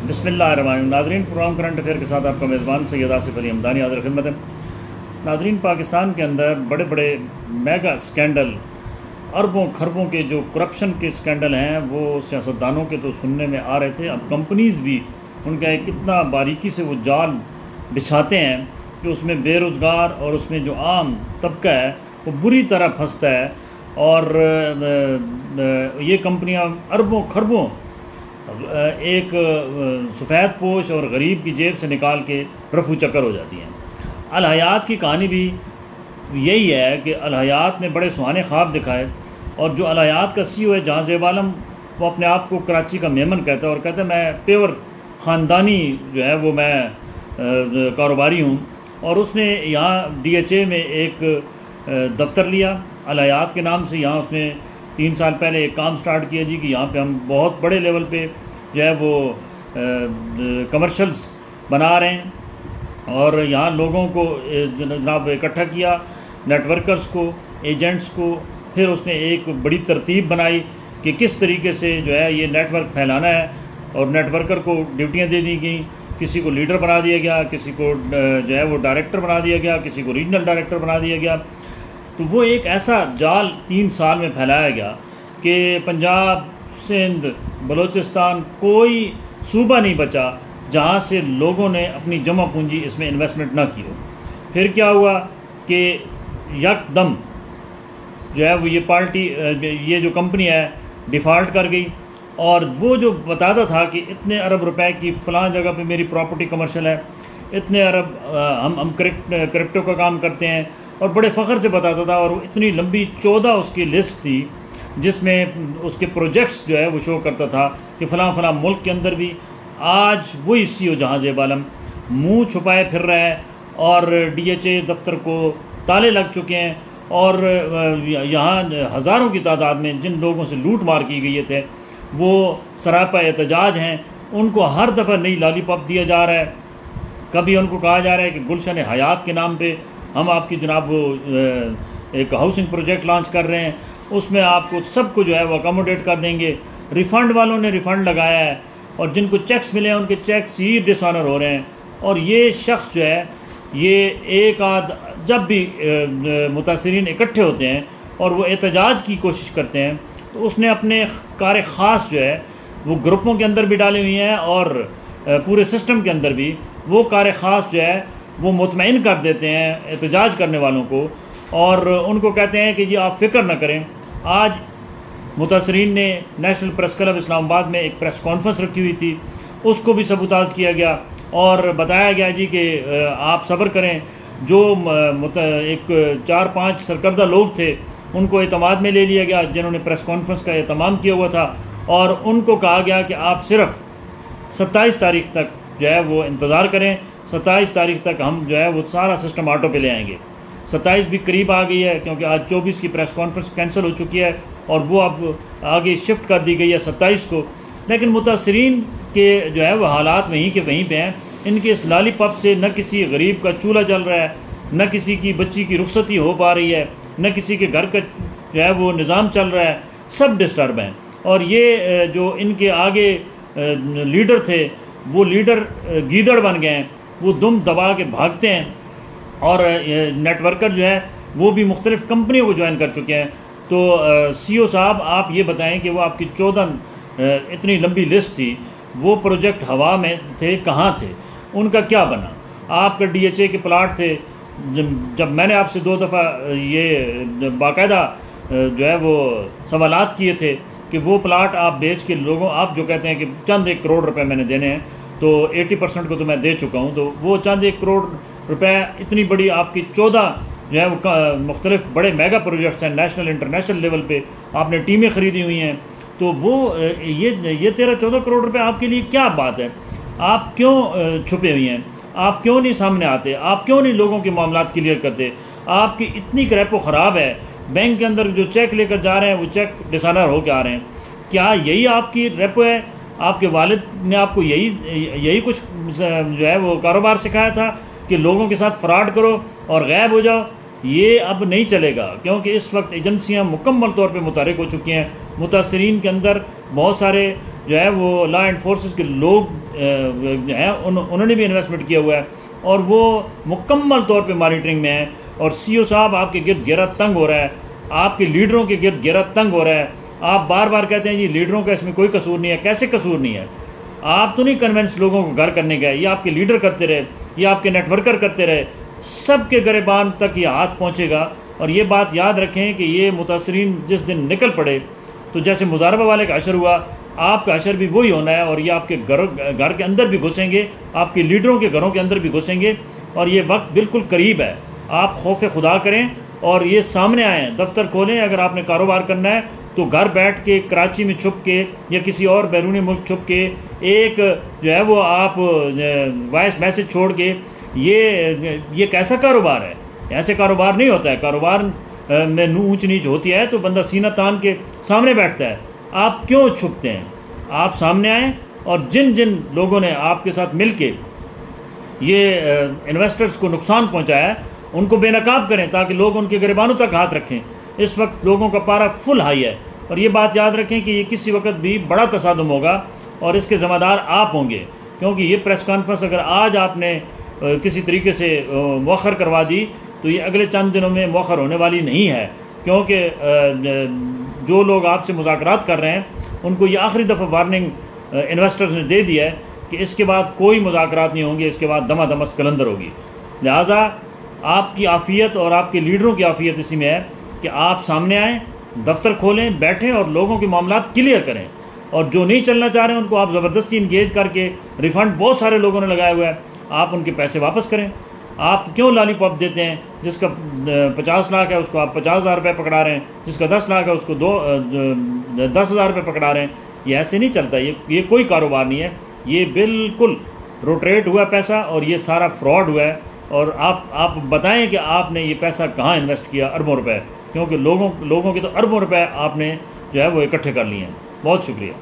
बिस्मिल्लाहिर्रहमानिर्रहीम। नाज़रीन, programme current affair के साथ आपका मेज़बान सैयद आसिफ अली हमदानी हाज़िर खिदमत है। नाज़रीन, पाकिस्तान के अंदर बड़े बड़े मेगा स्कैंडल, अरबों खरबों के जो करप्शन के स्कैंडल हैं वो सियासतदानों के तो सुनने में आ रहे थे। अब कंपनीज़ भी उनका एक कितना बारीकी से वो जाल बिछाते हैं कि उसमें बेरोज़गार और उसमें जो आम तबका है वो बुरी तरह फंसता है और ये कंपनियां अरबों खरबों एक सफ़ेद पोश और गरीब की जेब से निकाल के रफू चक्कर हो जाती हैं। अल हयात की कहानी भी यही है कि अल हयात ने बड़े सुहाने ख्वाब दिखाए और जो अल हयात का CEO है जहाँ ज़ेब आलम, वो अपने आप को कराची का मेमन कहता है और कहता है मैं प्योर ख़ानदानी जो है वो मैं कारोबारी हूँ। और उसने यहाँ DHA में एक दफ्तर लिया अल हयात के नाम से। यहाँ उसने 3 साल पहले एक काम स्टार्ट किया जी कि यहाँ पे हम बहुत बड़े लेवल पे जो है वो कमर्शल्स बना रहे हैं और यहाँ लोगों को जनाब इकट्ठा किया, नेटवर्कर्स को, एजेंट्स को। फिर उसने एक बड़ी तरतीब बनाई कि किस तरीके से जो है ये नेटवर्क फैलाना है और नेटवर्कर को ड्यूटियाँ दे दी गई। किसी को लीडर बना दिया गया, किसी को जो है वो डायरेक्टर बना दिया गया, किसी को रीजनल डायरेक्टर बना दिया गया। तो वो एक ऐसा जाल 3 साल में फैलाया गया कि पंजाब, सिंध, बलूचिस्तान कोई सूबा नहीं बचा जहाँ से लोगों ने अपनी जमा पूंजी इसमें इन्वेस्टमेंट ना की हो। फिर क्या हुआ कि यकदम जो है वो ये पार्टी, ये जो कंपनी है डिफ़ॉल्ट कर गई और वो जो बताता था कि इतने अरब रुपए की फ़लाँ जगह पे मेरी प्रॉपर्टी कमर्शियल है, इतने अरब हम क्रिप्टो का काम करते हैं और बड़े फ़ख्र से बताता था। और इतनी लंबी 14 उसकी लिस्ट थी जिसमें उसके प्रोजेक्ट्स जो है वो शो करता था कि फ़लाँ मुल्क के अंदर भी आज वही CEO जहाँ ज़ेब आलम मुँह छुपाए फिर रहा है और DHA दफ्तर को ताले लग चुके हैं और यहाँ हज़ारों की तादाद में जिन लोगों से लूट मार की गई थे वो सरापा एहतजाज हैं। उनको हर दफ़ा नई लॉलीपॉप दिया जा रहा है। कभी उनको कहा जा रहा है कि गुलशन हयात के नाम पे हम आपकी जनाब वो एक हाउसिंग प्रोजेक्ट लॉन्च कर रहे हैं, उसमें आपको सबको जो है वो अकोमोडेट कर देंगे। रिफ़ंड वालों ने रिफ़ंड लगाया है और जिनको चेक्स मिले हैं उनके चेक्स ही डिसऑनर हो रहे हैं। और ये शख्स जो है ये एक आध जब भी मुतासिरीन इकट्ठे होते हैं और वो एहतजाज की कोशिश करते हैं तो उसने अपने कार ख़ास जो है वो ग्रुपों के अंदर भी डाली हुई हैं और पूरे सिस्टम के अंदर भी वो कार ख़ास जो है वो मुतमईन कर देते हैं एहतजाज करने वालों को और उनको कहते हैं कि जी आप फ़िक्र न करें। आज मुतासरीन ने नेशनल प्रेस क्लब इस्लामाबाद में एक प्रेस कॉन्फ्रेंस रखी हुई थी, उसको भी सबूताज किया गया और बताया गया जी कि आप सब्र करें। जो एक 4-5 सरकर्दा लोग थे उनको एतमाद में ले लिया गया जिन्होंने प्रेस कॉन्फ्रेंस का एहतमाम किया हुआ था और उनको कहा गया कि आप सिर्फ 27 तारीख तक जो है वो इंतज़ार करें। 27 तारीख तक हम जो है वो सारा सिस्टम ऑटो पे ले आएंगे। 27 भी करीब आ गई है क्योंकि आज 24 की प्रेस कॉन्फ्रेंस कैंसिल हो चुकी है और वो अब आगे शिफ्ट कर दी गई है 27 को। लेकिन मुतासरीन के जो है वो हालात वहीं के वहीं पे हैं। इनके इस लॉलीपॉप से न किसी गरीब का चूल्हा जल रहा है, न किसी की बच्ची की रुखसती हो पा रही है, न किसी के घर का जो है वो निज़ाम चल रहा है, सब डिस्टर्ब हैं। और ये जो इनके आगे लीडर थे वो लीडर गीदड़ बन गए हैं, वो दुम दबा के भागते हैं और नेटवर्कर जो है वो भी मुख्तलिफ़ कंपनियों को ज्वाइन कर चुके हैं। तो CEO साहब आप ये बताएं कि वो आपकी 14 इतनी लंबी लिस्ट थी, वो प्रोजेक्ट हवा में थे, कहाँ थे, उनका क्या बना? आपका DHA के प्लाट थे। जब मैंने आपसे 2 दफ़ा ये बाकायदा जो है वो सवालात किए थे कि वो प्लाट आप बेच के लोगों, आप जो कहते हैं कि चंद 1 करोड़ रुपए मैंने देने हैं तो 80% को तो मैं दे चुका हूँ, तो वो चंद 1 करोड़ रुपए इतनी बड़ी आपकी 14 जो है वो मुख्तलिफ बड़े मेगा प्रोजेक्ट्स हैं नेशनल इंटरनेशनल लेवल पे, आपने टीमें ख़रीदी हुई हैं। तो वो ये 13-14 करोड़ रुपए आपके लिए क्या बात है? आप क्यों छुपे हुए हैं? आप क्यों नहीं सामने आते? आप क्यों नहीं लोगों के मामलात क्लियर करते? आपकी इतनी क्रैपो ख़राब है, बैंक के अंदर जो चेक लेकर जा रहे हैं वो चेक डिसऑनर होकर आ रहे हैं। क्या यही आपकी रेपो है? आपके वालिद ने आपको यही कुछ जो है वो कारोबार सिखाया था कि लोगों के साथ फ्रॉड करो और गायब हो जाओ? ये अब नहीं चलेगा क्योंकि इस वक्त एजेंसियां मुकम्मल तौर पे मुतहरिक हो चुकी हैं। मुतासरीन के अंदर बहुत सारे जो है वो लॉ एंड फोर्सेस के लोग जो हैं उन्होंने भी इन्वेस्टमेंट किया हुआ है और वो मुकम्मल तौर पे मॉनिटरिंग में है। और सीईओ साहब आपके गिर्द घेरा तंग हो रहा है, आपके लीडरों के गिर्द घेरा तंग हो रहा है। आप बार बार कहते हैं जी लीडरों का इसमें कोई कसूर नहीं है। कैसे कसूर नहीं है? आप तो नहीं कन्वेंस लोगों को घर करने गए, ये आपके लीडर करते रहे, ये आपके नेटवर्कर करते रहे। सबके गरेबान तक ये हाथ पहुँचेगा। और ये बात याद रखें कि ये मुतासरीन जिस दिन निकल पड़े तो जैसे मुजारबा वाले का अशर हुआ, आपका अशर भी वही होना है। और ये आपके घर के अंदर भी घुसेंगे, आपके लीडरों के घरों के अंदर भी घुसेंगे। और ये वक्त बिल्कुल करीब है। आप खौफ खुदा करें और ये सामने आएँ, दफ्तर खोलें। अगर आपने कारोबार करना है तो घर बैठ के कराची में छुप के या किसी और बैरूनी मुल्क छुप के एक जो है वो आप वॉइस मैसेज छोड़ के ये कैसा कारोबार है? ऐसे कारोबार नहीं होता है। कारोबार में ऊंच नीच होती है तो बंदा सीना तान के सामने बैठता है। आप क्यों छुपते हैं? आप सामने आएँ और जिन जिन लोगों ने आपके साथ मिल के ये इन्वेस्टर्स को नुकसान पहुँचाया है उनको बेनकाब करें ताकि लोग उनके गिरबानों तक हाथ रखें। इस वक्त लोगों का पारा फुल हाई है। और ये बात याद रखें कि ये किसी वक्त भी बड़ा तसादुम होगा और इसके ज़िम्मेदार आप होंगे। क्योंकि ये प्रेस कॉन्फ्रेंस अगर आज आपने किसी तरीके से मौखर करवा दी तो ये अगले चंद दिनों में मौखर होने वाली नहीं है। क्योंकि जो लोग आपसे मुज़ाकरात कर रहे हैं उनको ये आखिरी दफ़ा वार्निंग इन्वेस्टर्स ने दे दिया है कि इसके बाद कोई मुज़ाकरात नहीं होंगे, इसके बाद दमादमस कलंदर होगी। लिहाजा आपकी आफ़ियत और आपके लीडरों की आफ़ियत इसी में है कि आप सामने आएँ, दफ्तर खोलें, बैठें और लोगों के मामलात क्लियर करें। और जो नहीं चलना चाह रहे हैं उनको आप ज़बरदस्ती इंगेज करके रिफ़ंड बहुत सारे लोगों ने लगाया हुआ है, आप उनके पैसे वापस करें। आप क्यों लॉलीपॉप देते हैं? जिसका 50 लाख है उसको आप 50,000 रुपये पकड़ा रहे हैं, जिसका 10 लाख है उसको 10,000 रुपये पकड़ा रहे हैं। ये ऐसे नहीं चलता। ये कोई कारोबार नहीं है। ये बिल्कुल रोटेट हुआ पैसा और ये सारा फ्रॉड हुआ है। और आप बताएं कि आपने ये पैसा कहाँ इन्वेस्ट किया, अरबों रुपए। क्योंकि लोगों के तो अरबों रुपए आपने जो है वो इकट्ठे कर लिए हैं। बहुत शुक्रिया।